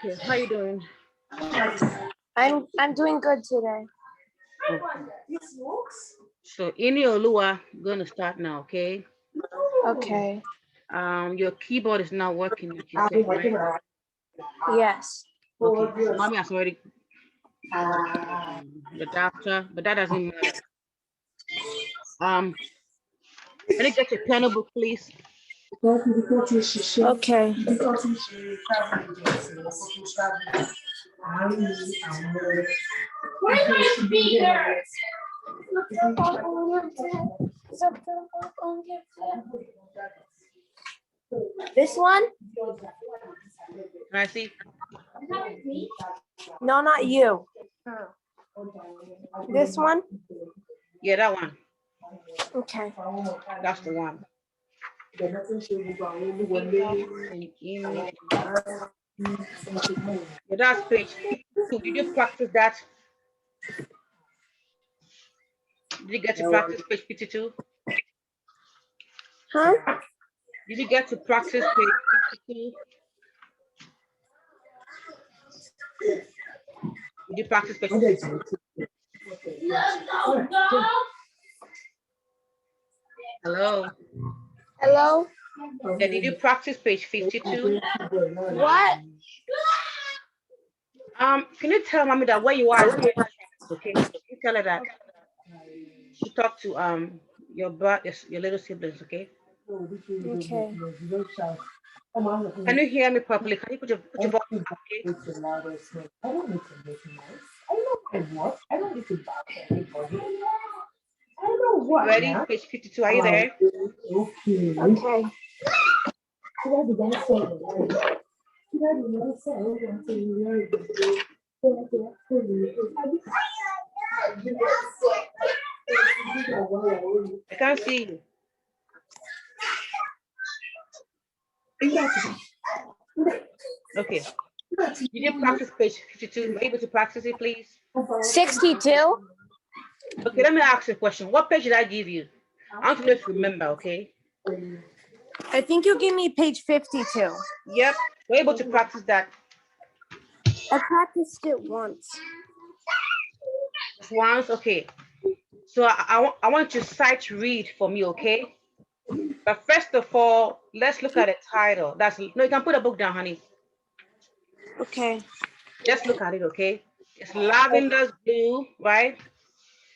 Okay, how you doing? I'm doing good today. Okay. So Ini Olua, gonna start now, okay? Okay. Your keyboard is not working, like you said, right? Yes. Okay. Mommy has already the doctor, but that doesn't matter. Can you get your piano book, please? Okay. This one? Can I see? No, not you. This one? Yeah, that one. Okay. That's the one. Yeah, that's page 52. Did you practice that? Did you get to practice page 52? Huh? Did you get to practice page 52? Did you practice page 52? Hello? Hello? Yeah, did you practice page 52? What? Can you tell mommy that where you are is not okay? Can you tell her that she talk to your little siblings, okay? Okay. Can you hear me properly? Can you put your voice up, okay? Ready? Page 52. Are you there? Okay. I can't see you. Okay. Did you practice page 52? Were you able to practice it, please? 62? Okay, let me ask you a question. What page did I give you? I want to know if you remember, okay? I think you gave me page 52. Yep. We're able to practice that. I practiced it once. Once, okay. So I want you to sight read for me, okay? But first of all, let's look at the title. No, you can put a book down, honey. Okay. Just look at it, okay? It's Lavender's Blue, right?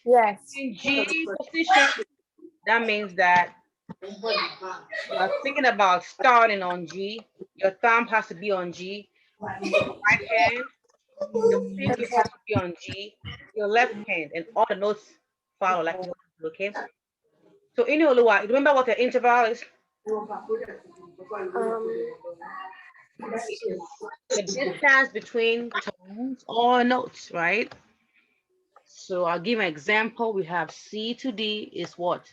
Yes. In G position, that means that you are thinking about starting on G. Your thumb has to be on G. Your right hand, your pinky has to be on G. Your left hand, and all the notes follow like you want to, okay? So in your Oluwa, remember what the interval is? The distance between tones or notes, right? So I'll give an example. We have C to D is what?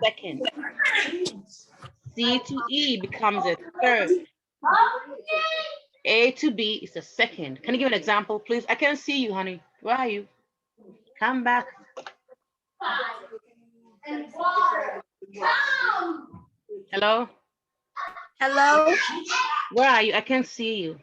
Second. C to E becomes a third. A to B is a second. Can you give an example, please? I can't see you, honey. Where are you? Come back. Hello? Hello? Where are you? I can't see you.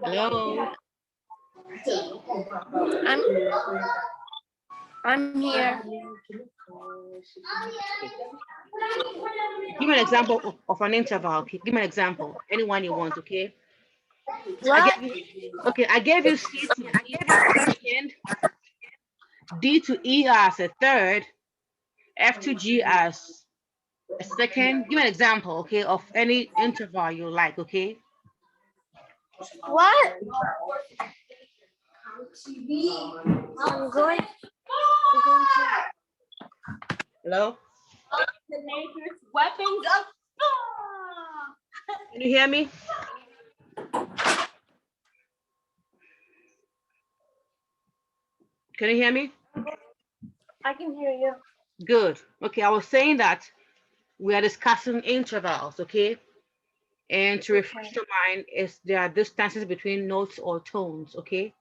Hello? I'm here. Give me an example of an interval. Okay? Give me an example. Anyone you want, okay? What? I gave you C to second, D to E as a third, F to G as a second. Give me an example, okay, of any interval you like, okay? What? I'm going to. Hello? The nature's weapons of. Can you hear me? Can you hear me? I can hear you. Good. Okay, I was saying that we are discussing intervals, okay? And to refresh your mind, there are distances between notes or tones, okay?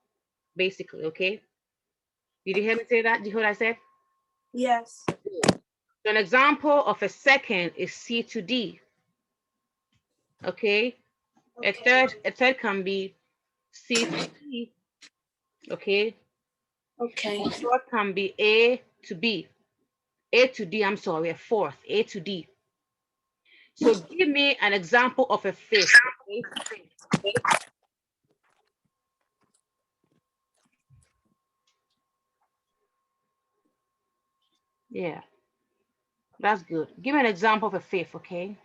Basically, okay? Did you hear me say that? Did you hear what I said? Yes. So an example of a second is C to D. Okay. A third can be C to C. Okay. Okay. A fourth can be A to B. A to D, I'm sorry, a fourth, A to D. So give me an example of a fifth. Okay? Yeah, that's good. Give me an example of a fifth, okay?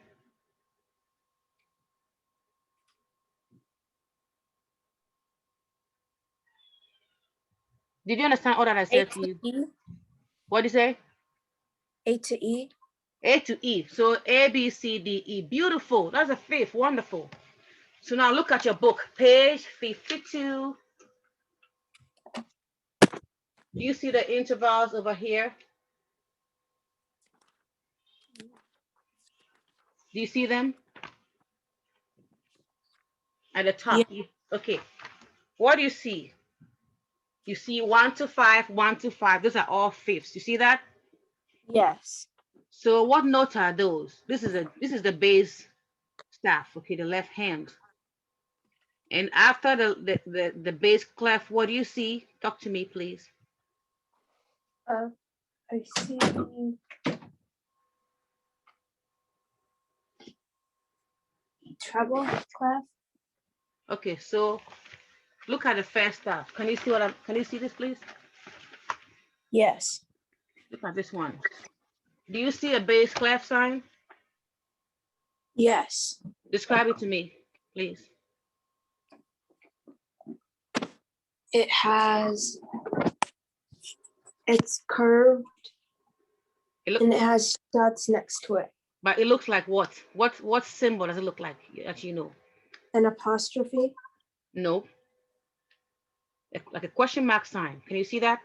Did you understand all that I A said to to you? E. What did you say? A to E. A to E. So A, B, C, D, E. Beautiful. That's a fifth. Wonderful. So now look at your book, page 52. Do you see the intervals over here? Do you see them at the Yeah. top? Okay. What do you see? You see 1 to 5, 1 to 5. Those are all fifths. You see that? Yes. So what notes are those? This is the bass staff, okay, the left hand. And after the bass clef, what do you see? Talk to me, please. I see treble clef. Okay, so look at the first staff. Can you see can you see this, please? Yes. Look at this one. Do you see a bass clef sign? Yes. Describe it to me, please. It has. It's curved and it has dots next to it. But it looks like what? What symbol does it look like that you know? An apostrophe. No. Like a question mark sign. Can you see that?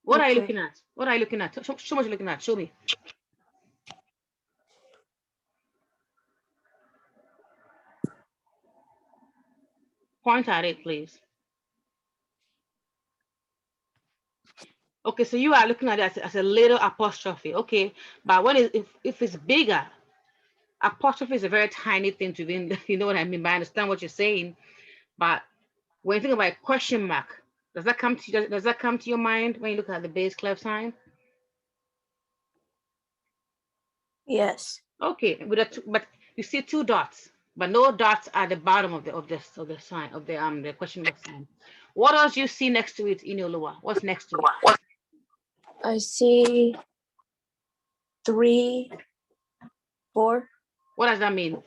What are you looking at? What are you looking at? Show me what you're looking at. Show me. Point at it, please. Okay, so you are looking at it as a little apostrophe. Okay, but if it's bigger, apostrophe is a very tiny thing to be. You know what I mean? I understand what you're saying, but when you think about a question mark, does that come to you? Does that come to your mind when you look at the bass clef sign? Yes. Okay, but you see two dots, but no dots at the bottom of the sign of the question mark sign. What else you see next to it, Inoloa? What's next to it? I see 3, 4. What does that mean?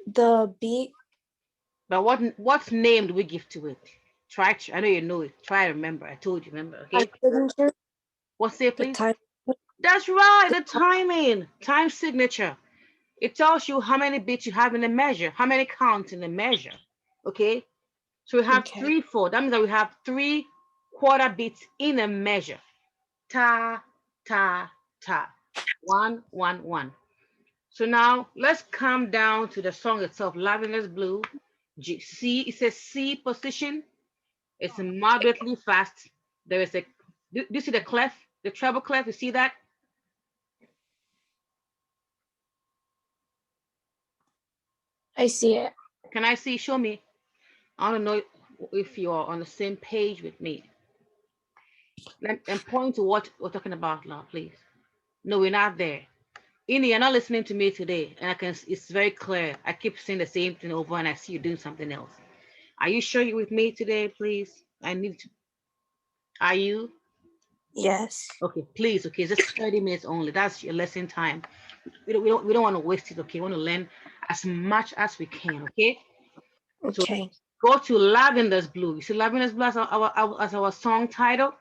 The beat. But what name do we give to it? Try. I know you know it. Try to remember. I told you. Remember. Okay. Signature. What's it, The please? time. That's right. The timing. Time signature. It tells you how many beats you have in a measure, how many counts in a measure. Okay. So we have Okay. 3, 4. That means that we have 3 quarter beats in a measure. Ta, ta, ta. 1, 1, 1. So now let's come down to the song itself. Lavender's Blue. G, C. It says C position. It's moderately fast. There is a. Do you see the clef, the treble clef? You see that? I see it. Can I see? Show me. I want to know if you are on the same page with me. And point to what we're talking about now, please. No, we're not there. Ini, you're not listening to me today, and I can. It's very clear. I keep saying the same thing over, and I see you doing something else. Are you sure you're with me today, please? I need to. Are you? Yes. Okay, please. Okay, just 30 minutes only. That's your lesson time. We don't want to waste it. Okay, we want to learn as much as we can. Okay. So Okay. go to Lavender's Blue. You see Lavender's Blue as our song title.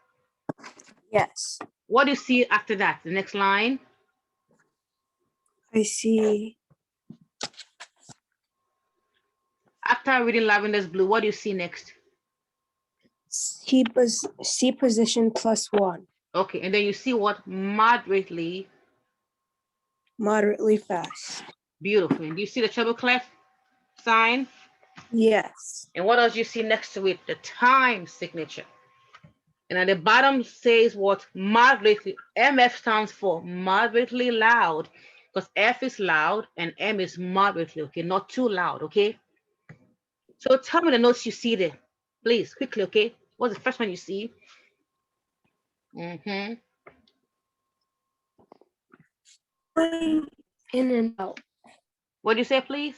Yes. What do you see after that? The next line. I see After reading Lavender's Blue, what do you see next? C position +1. Okay, and then you see what? Moderately. Moderately fast. Beautiful. And do you see the treble clef sign? Yes. And what else you see next to it? The time signature. And at the bottom says what? Moderately. MF stands for moderately loud, because F is loud and M is moderately, okay? Not too loud, okay? So tell me the notes you see there, please, quickly, okay? What's the first one you see? Mm-hmm. In and out. What do you say, please?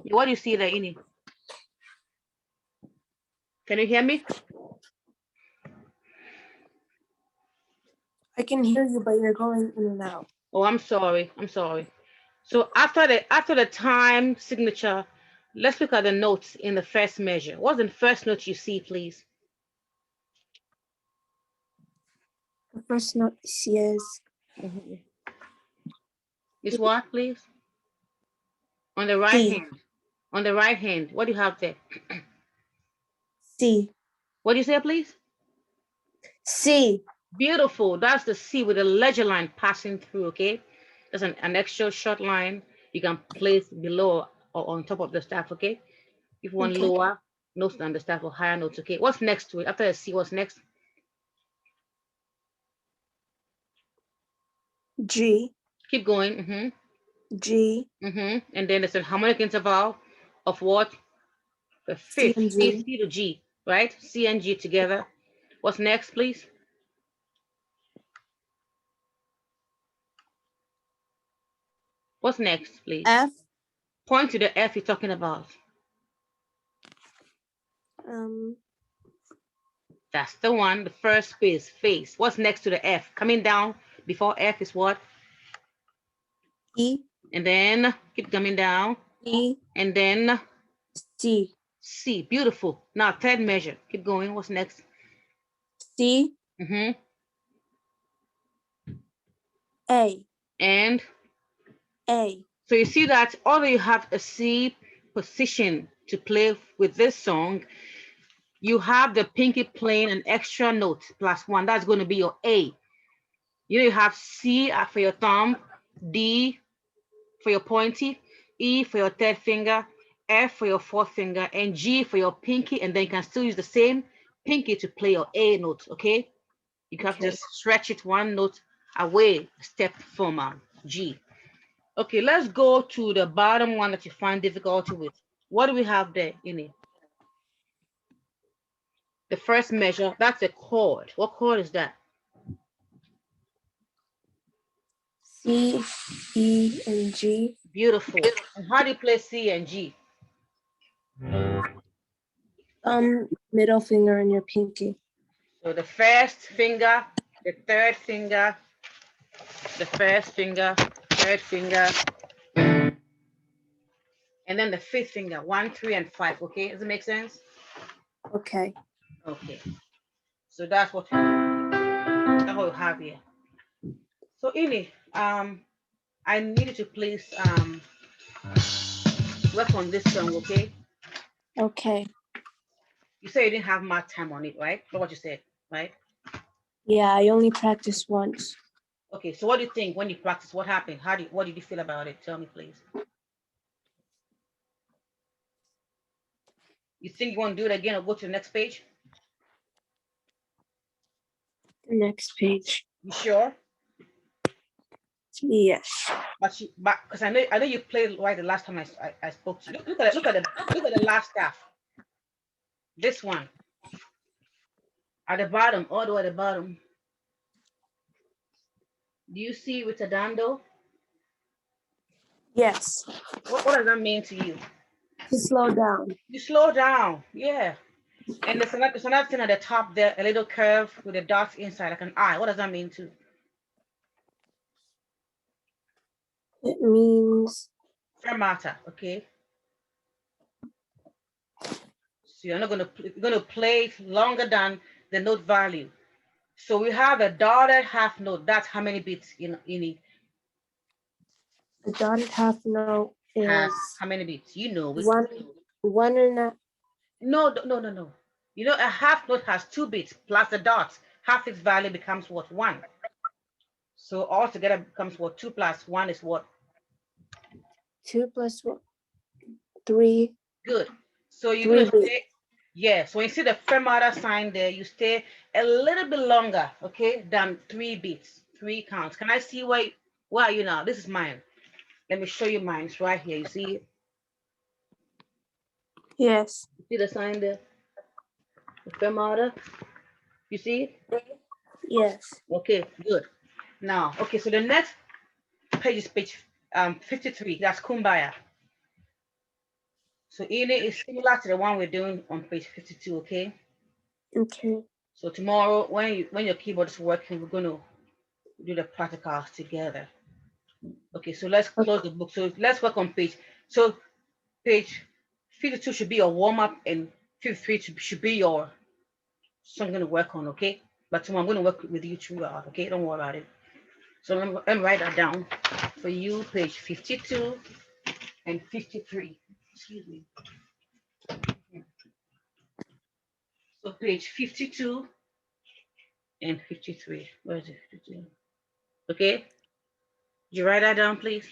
What do you see there, Ini? Can you hear me? I can hear you, but you're going in and out. Oh, I'm sorry. I'm sorry. So after the time signature, let's look at the notes in the first measure. What's the first note you see, please? The first note is Mm-hmm. Is what, please? On the right C. hand. On the right hand. What do you have there? C. What do you say, please? C. Beautiful. That's the C with a ledger line passing through, okay? There's an extra short line you can place below or on top of the staff, okay? If you want Okay. lower notes than the staff or higher notes, okay? What's next to it? After the C, what's next? G. Keep going. Mm-hmm. G. Mm-hmm. And then there's a harmonic interval of what? The C fifth. and C, G. C to G, right? C and G together. What's next, please? What's next, please? F. Point to the F you're talking about. That's the one, the first space, face. What's next to the F? Coming down before F is what? E. And then keep coming down. E. And then C. C. Beautiful. Now, third measure. Keep going. What's next? C. Mm-hmm. A. And A. so you see that although you have a C position to play with this song, you have the pinky playing an extra note plus one. That's going to be your A. You have C for your thumb, D for your pointy, E for your third finger, F for your fourth finger, and G for your pinky, and then you can still use the same pinky to play your A note, okay? You can just stretch it one note away, step from G. Okay, let's go to the bottom one that you find difficulty with. What do we have there in it? The first measure, that's a chord. What chord is that? C. E. and G. Beautiful. And how do you play C and G? Middle finger and your pinky. So the first finger, the third finger, the first finger, third finger, and then the fifth finger, 1, 3, and 5. Okay, does it make sense? Okay. Okay, so that's what we have here. So Ini, I need you to please work on this song, okay? Okay. You said you didn't have much time on it, right? That's what you said, right? Yeah, I only practiced once. Okay, so what do you think when you practice? What happened? What did you feel about it? Tell me, please. You think you want to do it again or go to the next page? Next page. You sure? Yes. But because I know you played right the last time I spoke to you. Look at the last staff. This one at the bottom, all the way at the bottom. Do you see retardando? Yes. What does that mean to you? To slow down. You slow down, yeah. And there's another thing at the top there, a little curve with a dot inside, like an eye. What does that mean too? It means Fermata, okay. So you're not gonna play longer than the note value. So we have a dotted half note. That's how many beats in it? the dotted half note Has is how many beats? You know it. one and a No. You know, a half note has 2 beats plus the dots. Half its value becomes what? 1. So all together becomes what? 2 plus 1 is what? 2 plus 1, 3. Good. So you're 3 gonna beats. stay. Yeah. So when you see the fermata sign there, you stay a little bit longer, okay, than 3 beats, 3 counts. Can I see where are you now? This is mine. Let me show you mine. It's right here. You see it? Yes. See the sign there? The fermata. You see it? Yes. Okay. Good. Now, okay. So the next page is page 53. That's Kumbaya. So it is similar to the one we're doing on page 52. Okay. Okay. So tomorrow, when your keyboard is working, we're gonna do the practicals together. Okay, so let's close the book. So let's work on page. So page 52 should be your warm-up and 53 should be your song I'm gonna work on, okay? But tomorrow I'm gonna work with you throughout, okay? Don't worry about it. So let me write that down for you, page 52 and 53. Excuse me. So page 52 and 53. Where is it? 52. Okay? You write that down, please.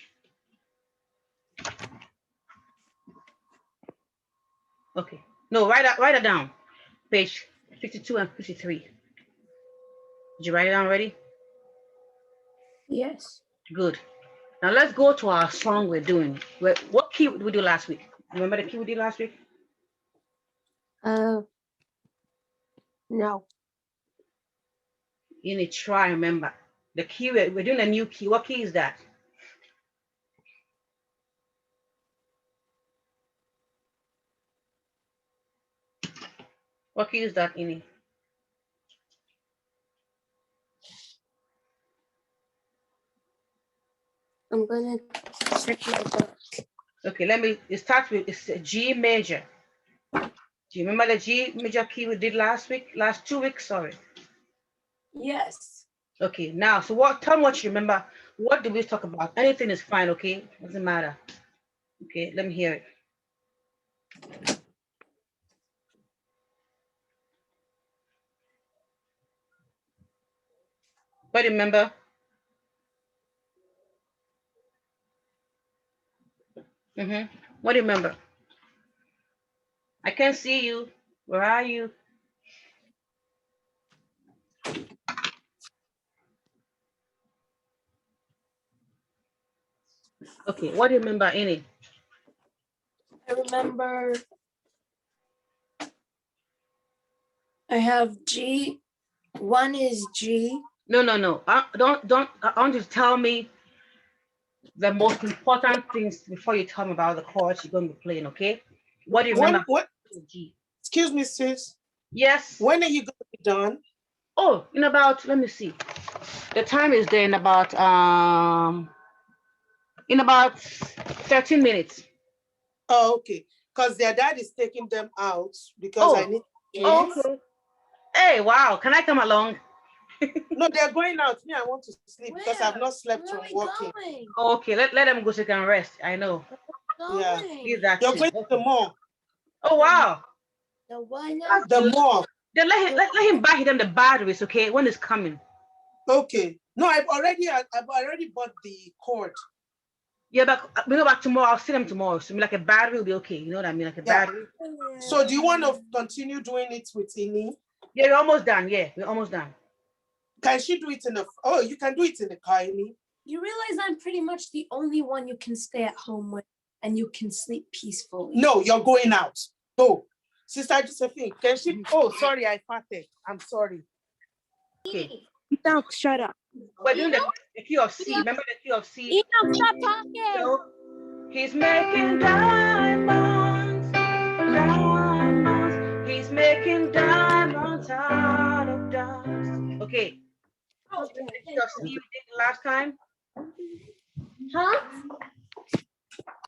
Okay. No, write that down. Page 52 and 53. Did you write it down already? Yes. Good. Now let's go to our song we're doing. What key did we do last week? Remember the key we did last week? No. You need to try remember. The key, we're doing a new key. What key is that? What key is that, Ini? I'm gonna check my book. Okay, it starts with, it's a G major. Do you remember the G major key we did last 2 weeks, sorry? Yes. Okay, now, so tell me what you remember. What did we talk about? Anything is fine, okay? Doesn't matter. Okay, let me hear it. What do you remember? What do you remember? I can't see you. Where are you? Okay, what do you remember in it? I remember I have G. 1 is G. No. Don't. I want you to tell me the most important things before you tell me about the chords you're going to be playing. Okay? What do you remember? What? G. Excuse me, sis. Yes. When are you going to be done? Oh, in about. Let me see. The time is there in about 13 minutes. Oh, okay. Because their dad is taking them out because I need. Okay. Hey, wow. Can I come along? No, they're going out. Me, I want to sleep because I've not slept from working. Okay, let them go so they can rest. I know. Yeah. Leave that You're too. going to the mall. Oh, wow. The mall. Then let him buy them the batteries, okay, when it's coming. Okay. No, I've already bought the cord. Yeah, but we go back tomorrow. I'll see them tomorrow. So like a battery will be okay. You know what I mean? Like a battery. So do you want to continue doing it with Ini? Yeah, we're almost done. Yeah, we're almost done. Can she do it in the? Oh, you can do it in the car, Ini. You realize I'm pretty much the only one you can stay at home with and you can sleep peacefully. No, you're going out. Go. Sister Josephine, can she? Oh, sorry, I farted. I'm sorry. Okay. Enoch, shut up. We're doing the key of C. Remember the key of C? Enoch, stop talking. So he's making diamonds. He's making diamonds out of dust. Okay. The key of C we did last time. Huh?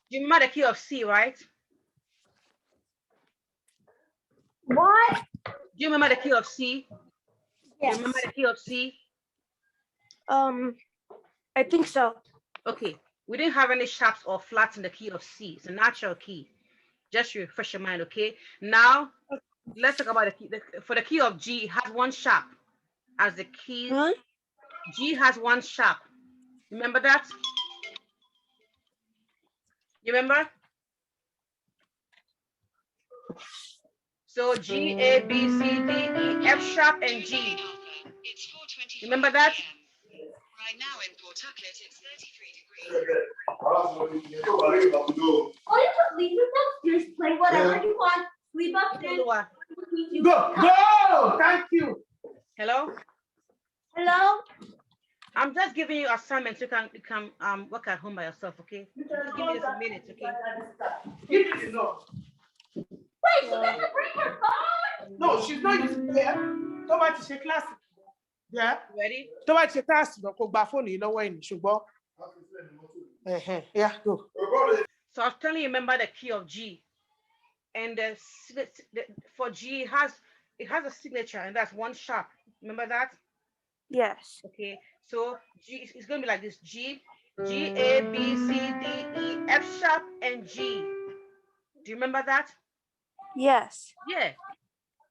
You remember the key of C, right? What? Do you remember the key of C? Yes. You remember the key of C? I think so. Okay. We didn't have any sharps or flats in the key of C. It's a natural key. Just to refresh your mind, okay? Now, let's talk about the key. For the key of G, it has 1 sharp as the key. Huh? G has one sharp. Remember that? You remember? So G, A, B, C, D, E, F sharp, and G. Remember that? Right now in Pawtucket, it's 33 degrees. Oh, you just leave yourself. Just play whatever you want. Sleep upstairs. Go! Thank you. Hello? Hello? I'm just giving you assignments. You can work at home by yourself, okay? Just give me just a minute, okay? You didn't know. Wait, she doesn't bring her phone? No, she's not using it. Tó bá ti ṣe class. Yeah. Ready? Tó bá ti ṣe class lọ kó gba fóònù yìí lọ́wọ́ ẹni ṣùgbọ́n. Yeah, go. So I was telling you, remember the key of G. And for G, it has a signature, and that's one sharp. Remember that? Yes. Okay. So G is going to be like this: G, G, A, B, C, D, E, F sharp, and G. Do you remember that? Yes. Yeah.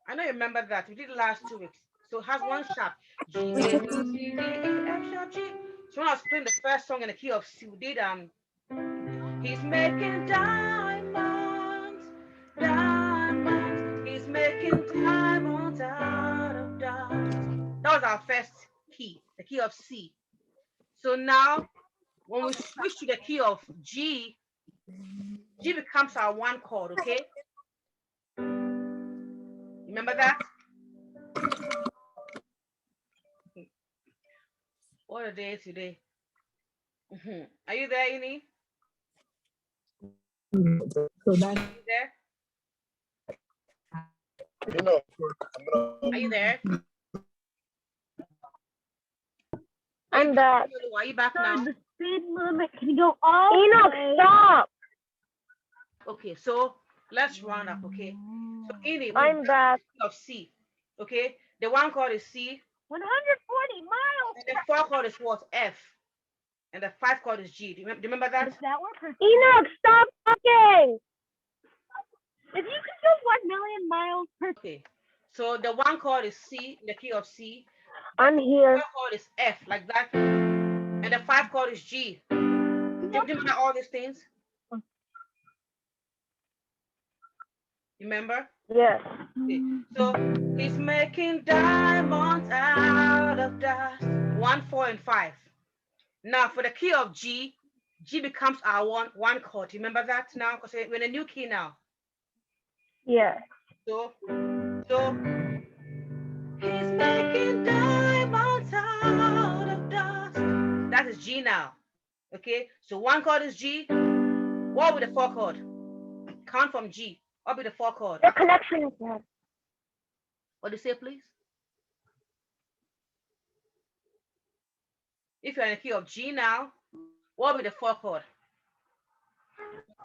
I know you remember that. We did it last 2 weeks. So it has one sharp. G, A, B, C, D, E, F sharp, G. So when I was playing the first song in the key of C, we did he's making diamonds, diamonds. He's making diamonds out of dust. That was our first key, the key of C. So now, when we switch to the key of G, G becomes our one chord, okay? Remember that? What a day today. Are you there, Ini? So that Are you there? Are you there? I'm back. Are you back now? The speed limit can go all Enoch, stop! Okay, so let's round up, okay? So Ini, I'm back. of C, okay? The one chord is C, 140 miles. and the 4 chord is what? F, and the 5 chord is G. Do you remember that? that work? Enoch, stop talking! If you could go 1 million miles per... Okay, so the one chord is C, in the key of C. I'm here. The 4 chord is F, like that, and the 5 chord is G. Do you remember all these things? Remember? Yes. Okay. So he's making diamonds out of dust. 1, 4, and 5. Now for the key of G, G becomes our one chord. Remember that now? Because we're in a new key now. Yes. So he's making diamonds out of dust. That is G now. Okay. So one chord is G. What will be the 4 chord? Count from G. What will be the 4 chord? The connection is bad. What do you say, please? If you're in the key of G now, what will be the 4 chord?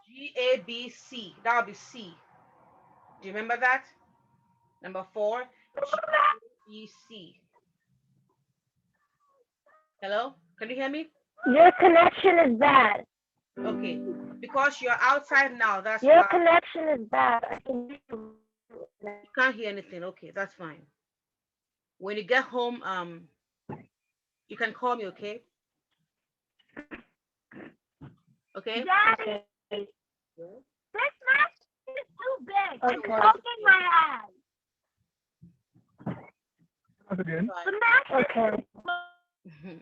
G, A, B, C. That will be C. Do you remember that? Number 4, G, E, C. Hello? Can you hear me? Your connection is bad. Okay. Because you're outside now, that's Your why connection is bad. I can... you can't hear anything. Okay, that's fine. When you get home, you can call me, okay? Okay? Daddy, this mess is too big. It's poking my eye. again. The mess. Okay. Mhm.